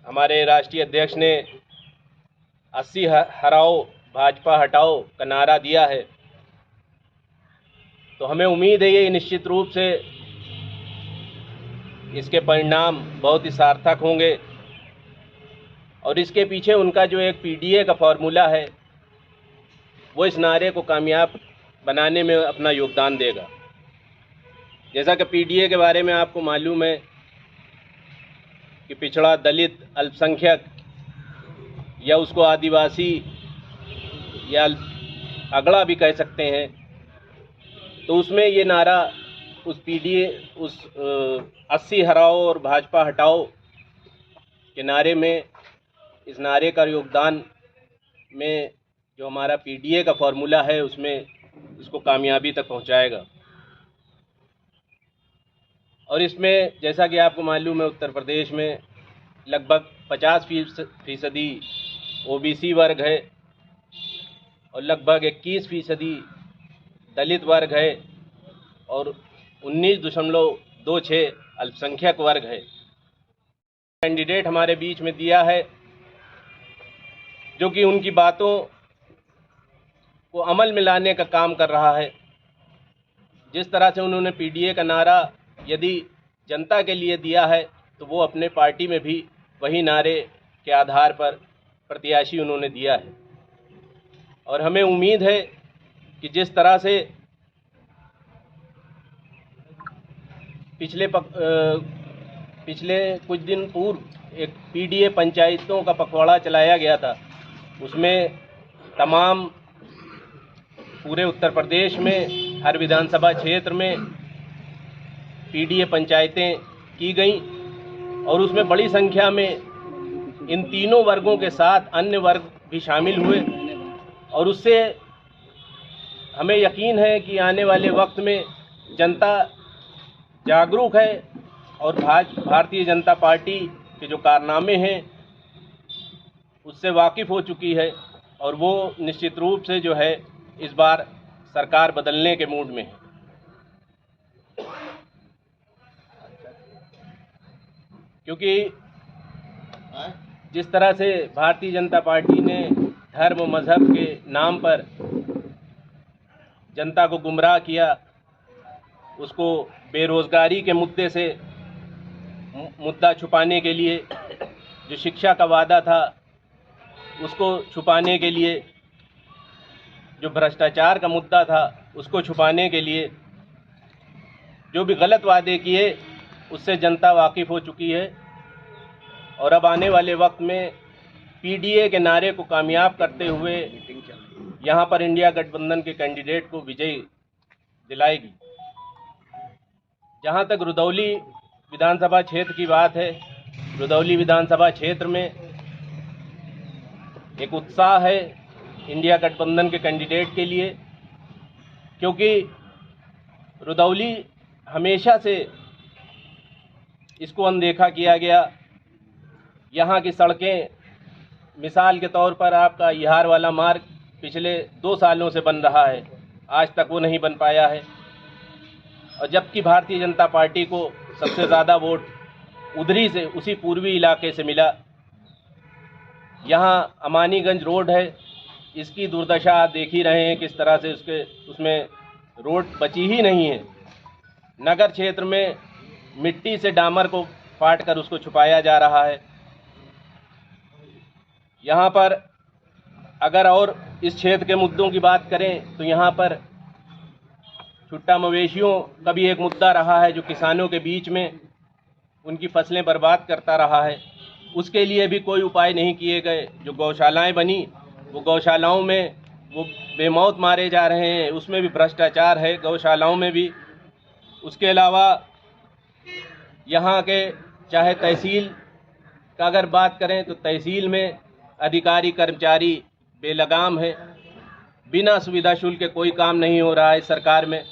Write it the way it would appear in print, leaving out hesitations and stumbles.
हमारे राष्ट्रीय अध्यक्ष ने 80 हराओ भाजपा हटाओ का नारा दिया है, तो हमें उम्मीद है ये निश्चित रूप से इसके परिणाम बहुत ही सार्थक होंगे और इसके पीछे उनका जो एक पीडीए का फॉर्मूला है वो इस नारे को कामयाब बनाने में अपना योगदान देगा। जैसा कि पीडीए के बारे में आपको मालूम है कि पिछड़ा, दलित, अल्पसंख्यक या उसको आदिवासी या अगड़ा भी कह सकते हैं, तो उसमें ये नारा उस पीडीए उस 80 हराओ और भाजपा हटाओ के नारे में, इस नारे का योगदान में जो हमारा पीडीए का फॉर्मूला है उसमें इसको कामयाबी तक पहुंचाएगा। और इसमें जैसा कि आपको मालूम है उत्तर प्रदेश में लगभग 50% ओबीसी वर्ग है और लगभग 21% दलित वर्ग है और 19.26 अल्पसंख्यक वर्ग है। कैंडिडेट हमारे बीच में दिया है जो कि उनकी बातों को अमल में लाने का काम कर रहा है। जिस तरह से उन्होंने पीडीए का नारा यदि जनता के लिए दिया है तो वो अपने पार्टी में भी वही नारे के आधार पर प्रत्याशी उन्होंने दिया है। और हमें उम्मीद है कि जिस तरह से पिछले कुछ दिन पूर्व एक पीडीए पंचायतों का पखवाड़ा चलाया गया था, उसमें तमाम पूरे उत्तर प्रदेश में हर विधानसभा क्षेत्र में पीडीए पंचायतें की गईं और उसमें बड़ी संख्या में इन तीनों वर्गों के साथ अन्य वर्ग भी शामिल हुए और उससे हमें यकीन है कि आने वाले वक्त में जनता जागरूक है और भारतीय जनता पार्टी के जो कारनामे हैं उससे वाकिफ़ हो चुकी है और वो निश्चित रूप से जो है इस बार सरकार बदलने के मूड में है। क्योंकि जिस तरह से भारतीय जनता पार्टी ने धर्म मज़हब के नाम पर जनता को गुमराह किया, उसको बेरोज़गारी के मुद्दा छुपाने के लिए, जो शिक्षा का वादा था उसको छुपाने के लिए, जो भ्रष्टाचार का मुद्दा था उसको छुपाने के लिए, जो भी गलत वादे किए उससे जनता वाकिफ़ हो चुकी है। और अब आने वाले वक्त में पीडीए के नारे को कामयाब करते हुए यहाँ पर इंडिया गठबंधन के कैंडिडेट को विजयी दिलाएगी। जहाँ तक रुदौली विधानसभा क्षेत्र की बात है, रुदौली विधानसभा क्षेत्र में एक उत्साह है इंडिया गठबंधन के कैंडिडेट के लिए, क्योंकि रुदौली हमेशा से इसको अनदेखा किया गया। यहाँ की सड़कें, मिसाल के तौर पर आपका इहार वाला मार्ग पिछले 2 सालों से बन रहा है, आज तक वो नहीं बन पाया है। और जबकि भारतीय जनता पार्टी को सबसे ज़्यादा वोट उधरी से, उसी पूर्वी इलाके से मिला। यहाँ अमानीगंज रोड है, इसकी दुर्दशा आप देख ही रहे हैं किस तरह से उसमें रोड बची ही नहीं है। नगर क्षेत्र में मिट्टी से डामर को फाड़ कर उसको छुपाया जा रहा है। यहाँ पर अगर और इस क्षेत्र के मुद्दों की बात करें तो यहाँ पर छुट्टा मवेशियों का भी एक मुद्दा रहा है, जो किसानों के बीच में उनकी फसलें बर्बाद करता रहा है। उसके लिए भी कोई उपाय नहीं किए गए। जो गौशालाएं बनी, वो गौशालाओं में वो बेमौत मारे जा रहे हैं, उसमें भी भ्रष्टाचार है गौशालाओं में भी। उसके अलावा यहाँ के चाहे तहसील का अगर बात करें तो तहसील में अधिकारी कर्मचारी बेलगाम है, बिना सुविधा शुल्क के कोई काम नहीं हो रहा है सरकार में।